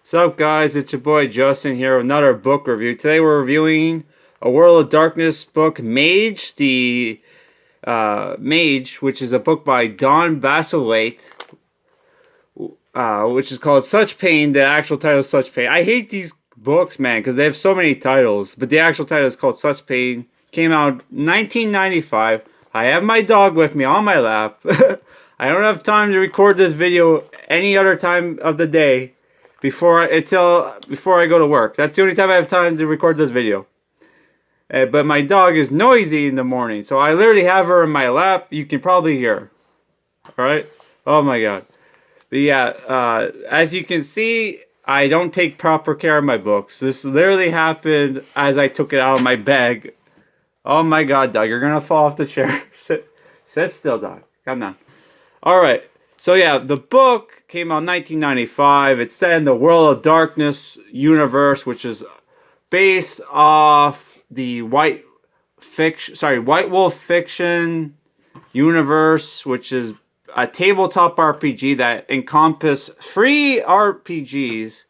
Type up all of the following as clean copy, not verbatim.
What's up, guys? It's your boy Justin here with another book review. Today we're reviewing A World of Darkness book, Mage the Mage, which is a book by Don Bassingthwaite, which is called Such Pain. The actual title is Such Pain. I hate these books, man, because they have so many titles, but the actual title is called Such Pain. Came out 1995. I have my dog with me on my lap. I don't have time to record this video any other time of the day before I go to work. That's the only time I have time to record this video. But my dog is noisy in the morning, so I literally have her in my lap. You can probably hear her. Alright? Oh my god. But yeah, as you can see, I don't take proper care of my books. This literally happened as I took it out of my bag. Oh my god, dog, you're gonna fall off the chair. Sit still, dog. Come down. Alright. So yeah, the book came out in 1995. It's set in the World of Darkness universe, which is based off the White Wolf fiction universe, which is a tabletop RPG that encompasses 3 RPGs.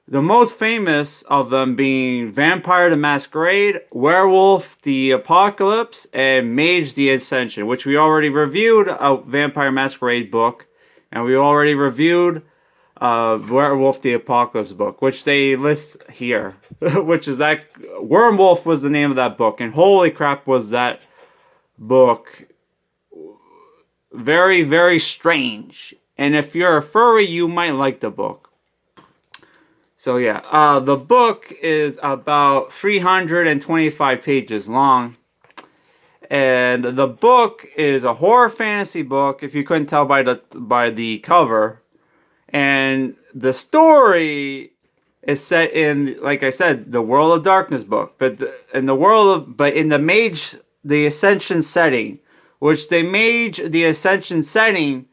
The most famous of them being Vampire the Masquerade, Werewolf the Apocalypse, and Mage The Ascension, which we already reviewed a Vampire Masquerade book, and we already reviewed Werewolf the Apocalypse book, which they list here, which is that Wyrm Wolf was the name of that book, and holy crap was that book very, very strange. And if you're a furry, you might like the book. So yeah, the book is about 325 pages long. And the book is a horror fantasy book, if you couldn't tell by the cover. And the story is set in, like I said, the World of Darkness book, but in the Mage the Ascension setting, which they Mage the Ascension setting,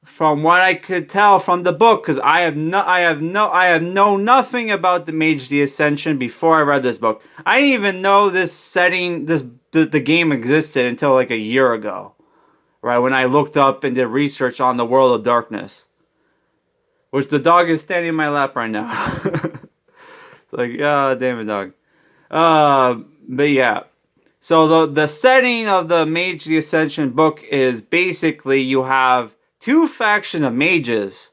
from what I could tell from the book, because I have known nothing about the Mage the Ascension before I read this book. I didn't even know this setting, the game existed until like a year ago, right? When I looked up and did research on the World of Darkness, which the dog is standing in my lap right now. It's like, damn it, dog. But yeah. So the setting of the Mage the Ascension book is basically you have 2 factions of mages.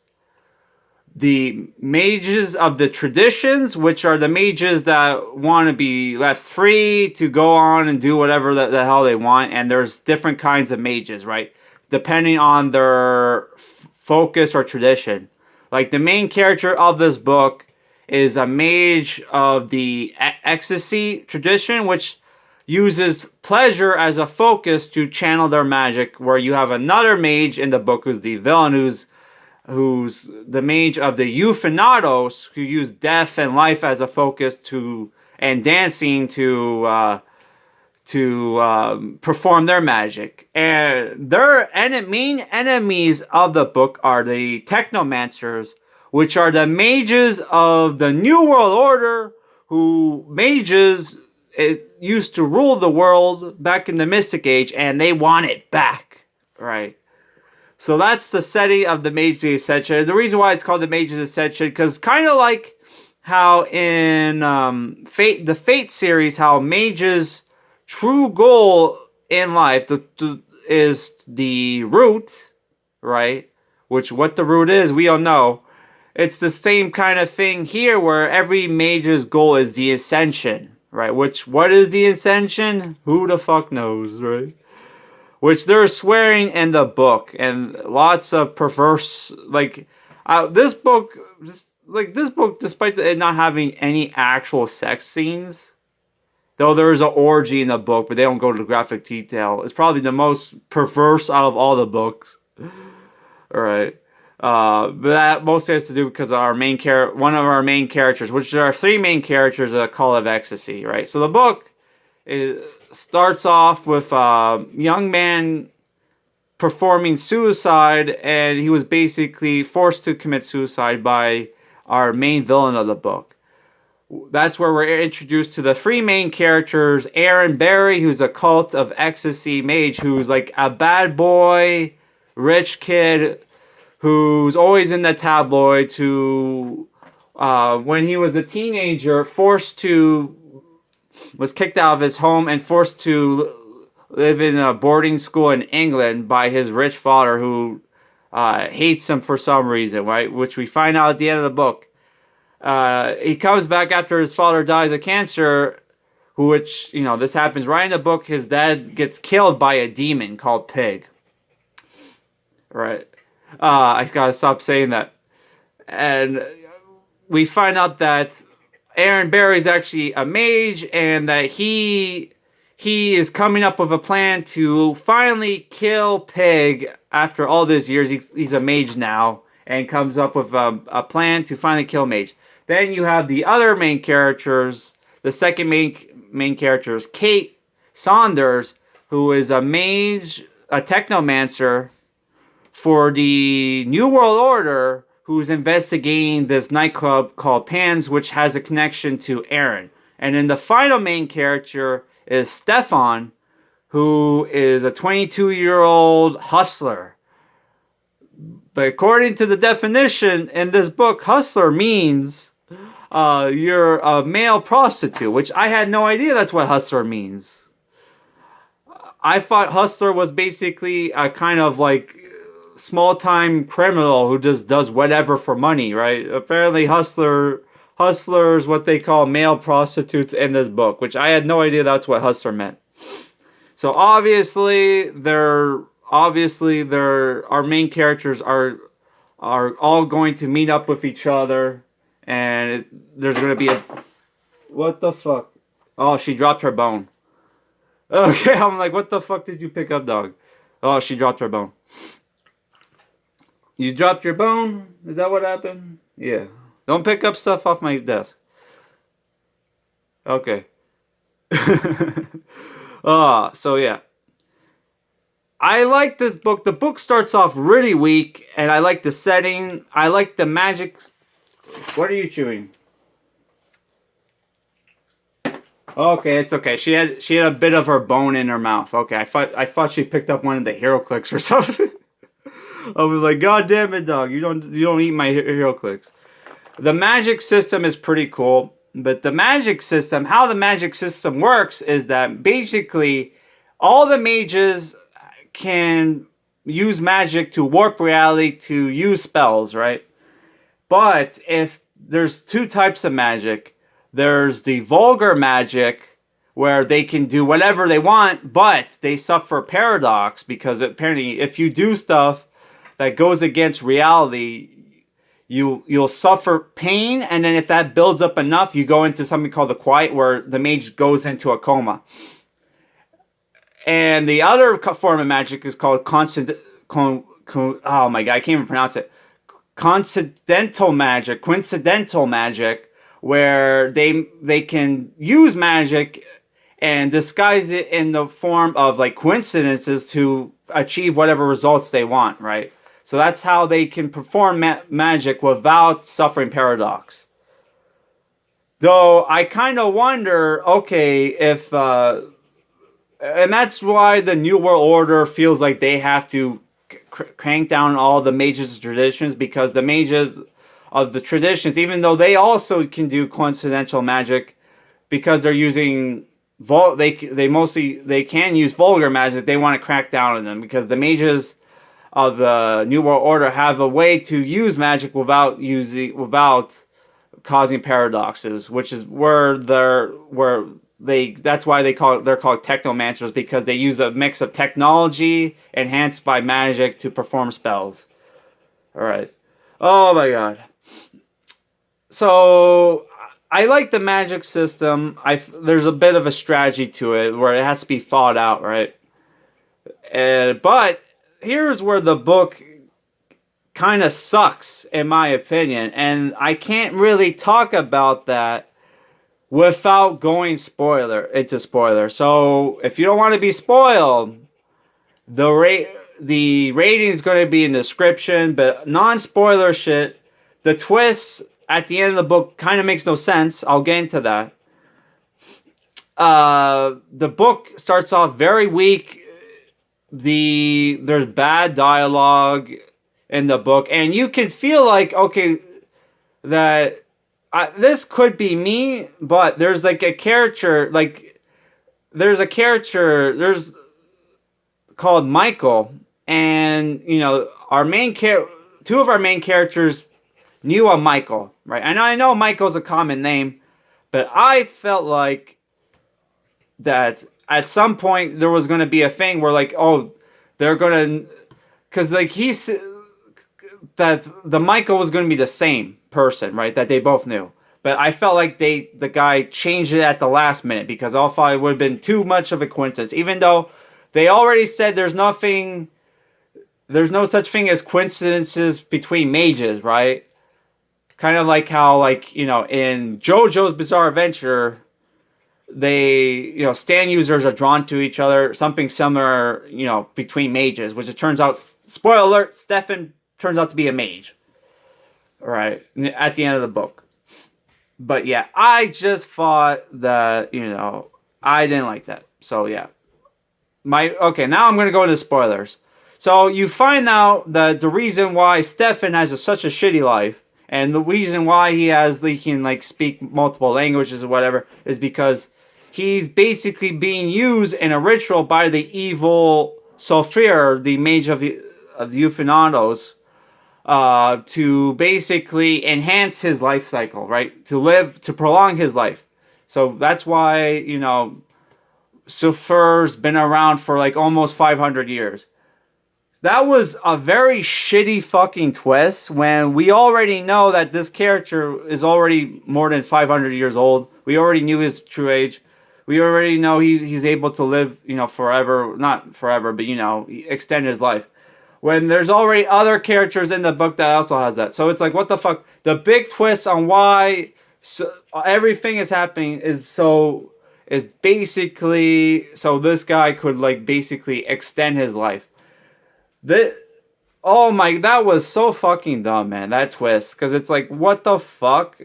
The mages of the traditions, which are the mages that want to be left free to go on and do whatever the hell they want. And there's different kinds of mages, right? Depending on their focus or tradition. Like the main character of this book is a mage of the ecstasy tradition, which uses pleasure as a focus to channel their magic, where you have another mage in the book who's the villain, who's the mage of the euthanatos, who use death and life as a focus and dancing to perform their magic. And their main enemies of the book are the technomancers, which are the mages of the New World Order, it used to rule the world back in the Mystic Age, and they want it back, right? So that's the setting of the Mage the Ascension. The reason why it's called the Mage the Ascension, because kind of like how in the Fate series, how mages' true goal in life is the root, right? Which what the root is, we don't know. It's the same kind of thing here, where every mage's goal is the ascension. Right, what is the ascension? Who the fuck knows, right? Which they're swearing in the book, and lots of perverse, this book, despite it not having any actual sex scenes, though there is an orgy in the book, but they don't go to graphic detail. It's probably the most perverse out of all the books. All right. But that mostly has to do because of one of our main characters, which there are 3 main characters of Call of Ecstasy, right? So the book starts off with a young man performing suicide, and he was basically forced to commit suicide by our main villain of the book. That's where we're introduced to the 3 main characters. Aaron Barry, who's a Cult of Ecstasy mage, who's like a bad boy, rich kid, who's always in the tabloids, who when he was a teenager, was kicked out of his home and forced to live in a boarding school in England by his rich father, who hates him for some reason, right? Which we find out at the end of the book. He comes back after his father dies of cancer, which, this happens right in the book. His dad gets killed by a demon called Pig. Right. I gotta stop saying that. And we find out that Aaron Barry's actually a mage, and that he is coming up with a plan to finally kill Pig after all these years. He's a mage now, and comes up with a plan to finally kill Mage. Then you have the other main characters. The second main character is Kate Saunders, who is a mage, a technomancer for the New World Order, who's investigating this nightclub called Pan's, which has a connection to Aaron. And then the final main character is Stefan, who is a 22-year-old hustler. But according to the definition in this book, hustler means you're a male prostitute, which I had no idea that's what hustler means. I thought hustler was basically a kind of like small-time criminal who just does whatever for money, right? Apparently hustler is what they call male prostitutes in this book, which I had no idea that's what hustler meant. So obviously our main characters are all going to meet up with each other, and there's going to be what the fuck? Oh, she dropped her bone. Okay, I'm like, what the fuck did you pick up, dog? Oh, she dropped her bone. You dropped your bone? Is that what happened? Yeah. Don't pick up stuff off my desk. Okay. So yeah. I like this book. The book starts off really weak, and I like the setting. I like the magic. What are you chewing? Okay, it's okay. She had a bit of her bone in her mouth. Okay, I thought she picked up one of the hero clicks or something. I was like, God damn it, dog! You don't eat my hero clicks. The magic system is pretty cool, but how the magic system works is that basically all the mages can use magic to warp reality to use spells, right? But if there's two types of magic, there's the vulgar magic, where they can do whatever they want, but they suffer paradox, because apparently if you do stuff that goes against reality, you'll suffer pain, and then if that builds up enough, you go into something called the quiet, where the mage goes into a coma. And the other form of magic is called oh my god, I can't even pronounce it. Coincidental magic, where they can use magic and disguise it in the form of like coincidences to achieve whatever results they want, right? So that's how they can perform magic without suffering paradox. Though I kind of wonder, okay, if and that's why the New World Order feels like they have to crank down all the mages' traditions, because the mages of the traditions, even though they also can do coincidental magic, because they're using they can use vulgar magic, they want to crack down on them, because the mages of the New World Order have a way to use magic without causing paradoxes, which is that's why they're called technomancers, because they use a mix of technology enhanced by magic to perform spells. All right. Oh my god. So I like the magic system. There's a bit of a strategy to it where it has to be thought out, right? But here's where the book kind of sucks, in my opinion, and I can't really talk about that without going into spoiler. So if you don't want to be spoiled, the rating is going to be in the description, but non-spoiler shit, the twist at the end of the book kind of makes no sense. I'll get into that. The book starts off very weak. There's bad dialogue in the book, and you can feel like, okay, that this could be me, but there's like a character, there's called Michael, and our two of our main characters knew a Michael, right? And I know Michael's a common name, but I felt like that at some point there was going to be a thing where like, oh, they're going to, because like that the Michael was going to be the same person, right? That they both knew. But I felt like the guy changed it at the last minute because I thought it would have been too much of a coincidence. Even though they already said there's no such thing as coincidences between mages, right? Kind of like how, like, in JoJo's Bizarre Adventure, stand users are drawn to each other, something similar, between mages, which it turns out, spoiler alert, Stefan turns out to be a mage, right, at the end of the book. But yeah, I just thought that, I didn't like that. So yeah. Okay, now I'm going to go into spoilers. So you find out that the reason why Stefan has such a shitty life, and the reason why he can like speak multiple languages or whatever, is because he's basically being used in a ritual by the evil Ferreira, the mage of the Euphenados, to basically enhance his life cycle, right? To prolong his life. So that's why, Sulfur's been around for like almost 500 years. That was a very shitty fucking twist when we already know that this character is already more than 500 years old. We already knew his true age. We already know he's able to live, forever. Not forever, but, extend his life. When there's already other characters in the book that also has that. So it's like, what the fuck? The big twist on why everything is happening is basically so this guy could like basically extend his life. That was so fucking dumb, man, that twist. Because it's like, what the fuck?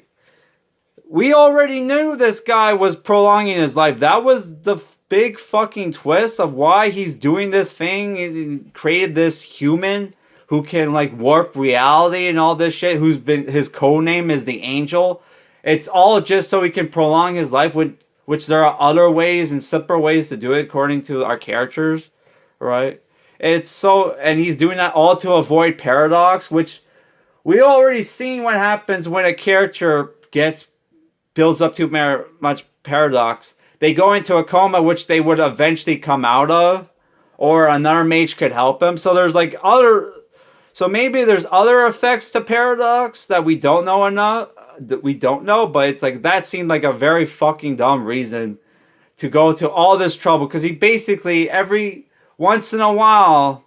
We already knew this guy was prolonging his life. That was the big fucking twist of why he's doing this thing. He created this human who can like warp reality and all this shit. His code name is the Angel. It's all just so he can prolong his life, which there are other ways and simpler ways to do it according to our characters, right? And he's doing that all to avoid paradox, which we already seen what happens when a character builds up too much paradox. They go into a coma, which they would eventually come out of, or another mage could help them. So maybe there's other effects to paradox that we don't know but it's like, that seemed like a very fucking dumb reason to go to all this trouble, because he basically every once in a while,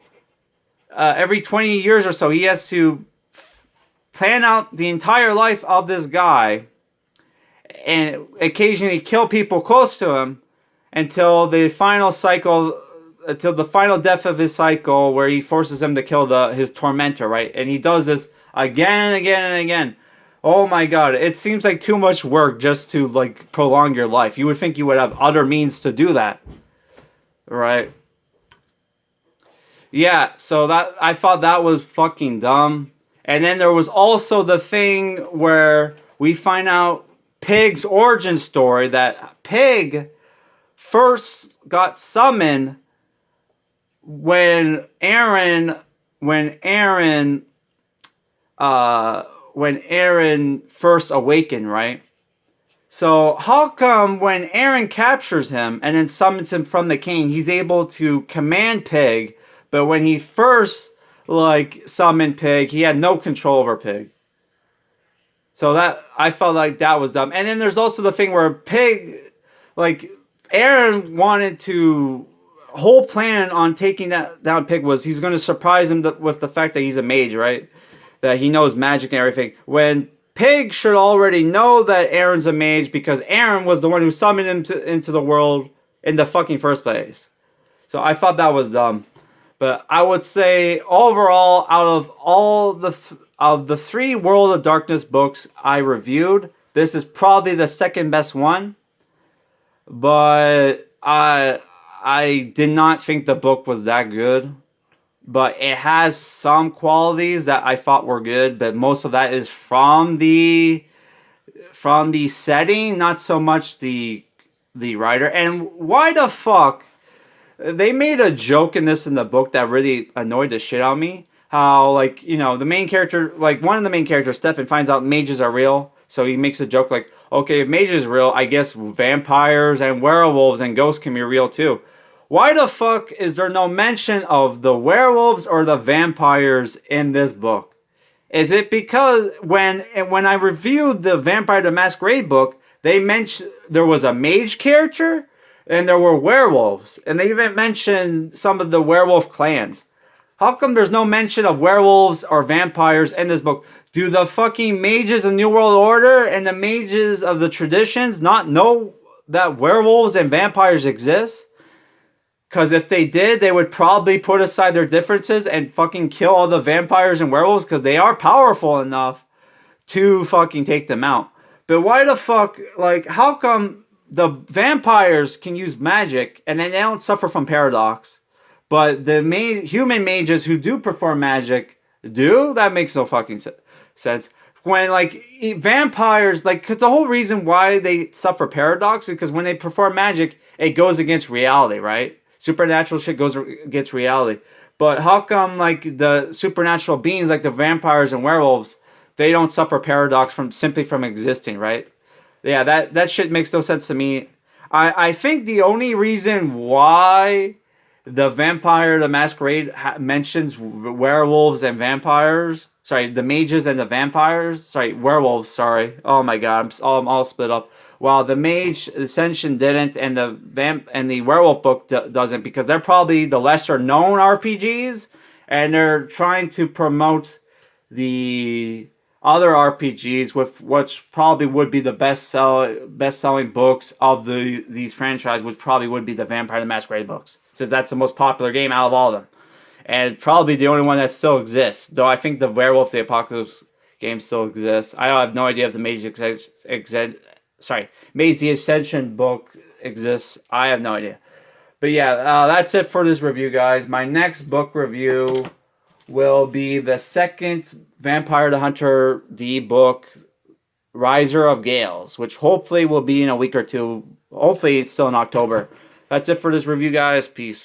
every 20 years or so, he has to plan out the entire life of this guy and occasionally kill people close to him until the final death of his cycle, where he forces him to kill his tormentor, right? And he does this again and again and again. Oh my god, it seems like too much work just to like prolong your life. You would think you would have other means to do that, right? Yeah, so I thought that was fucking dumb. And then there was also the thing where we find out Pig's origin story, that Pig first got summoned when Aaron first awakened, right? So how come when Aaron captures him and then summons him from the king, he's able to command Pig, but when he first summoned Pig, he had no control over Pig? So that, I felt like that was dumb. And then there's also the thing where Pig, Aaron wanted to, whole plan on taking down Pig was he's going to surprise him with the fact that he's a mage, right? That he knows magic and everything. When Pig should already know that Aaron's a mage, because Aaron was the one who summoned him into the world in the fucking first place. So I thought that was dumb. But I would say overall, out of all the 3 World of Darkness books I reviewed, this is probably the second best one. But I did not think the book was that good. But it has some qualities that I thought were good, but most of that is from from the setting, not so much the writer. And why the fuck they made a joke in the book that really annoyed the shit out of me. How, like, you know, the main character, like, one of the main characters, Stefan, finds out mages are real. So he makes a joke like, okay, if mages are real, I guess vampires and werewolves and ghosts can be real too. Why the fuck is there no mention of the werewolves or the vampires in this book? Is it because when I reviewed the Vampire the Masquerade book, they mentioned there was a mage character and there were werewolves, and they even mentioned some of the werewolf clans. How come there's no mention of werewolves or vampires in this book? Do the fucking mages of the New World Order and the mages of the traditions not know that werewolves and vampires exist? Because if they did, they would probably put aside their differences and fucking kill all the vampires and werewolves because they are powerful enough to fucking take them out. But why the fuck, like, how come the vampires can use magic and then they don't suffer from paradox? But the human mages who do perform magic do? That makes no fucking sense. When, like, vampires, like, because the whole reason why they suffer paradox is because when they perform magic, it goes against reality, right? Supernatural shit goes against reality. But how come, like, the supernatural beings, like the vampires and werewolves, they don't suffer paradox simply from existing, right? Yeah, that shit makes no sense to me. I think the only reason why the Vampire the Masquerade mentions werewolves and vampires. Sorry, the mages and the vampires. Sorry, werewolves. Sorry. Oh my god, I'm all split up. While the Mage Ascension didn't, and the werewolf book doesn't, because they're probably the lesser known RPGs, and they're trying to promote the other RPGs with which probably would be the best selling books of these franchises, which probably would be the Vampire the Masquerade books, since that's the most popular game out of all of them, and probably the only one that still exists. Though I think the Werewolf the Apocalypse game still exists. I have no idea if the Mage the Ascension book exists. I have no idea. But yeah, that's it for this review, guys. My next book review will be the second Vampire the Hunter D book, Riser of Gales, which hopefully will be in a week or two. Hopefully it's still in October. That's it for this review, guys. Peace.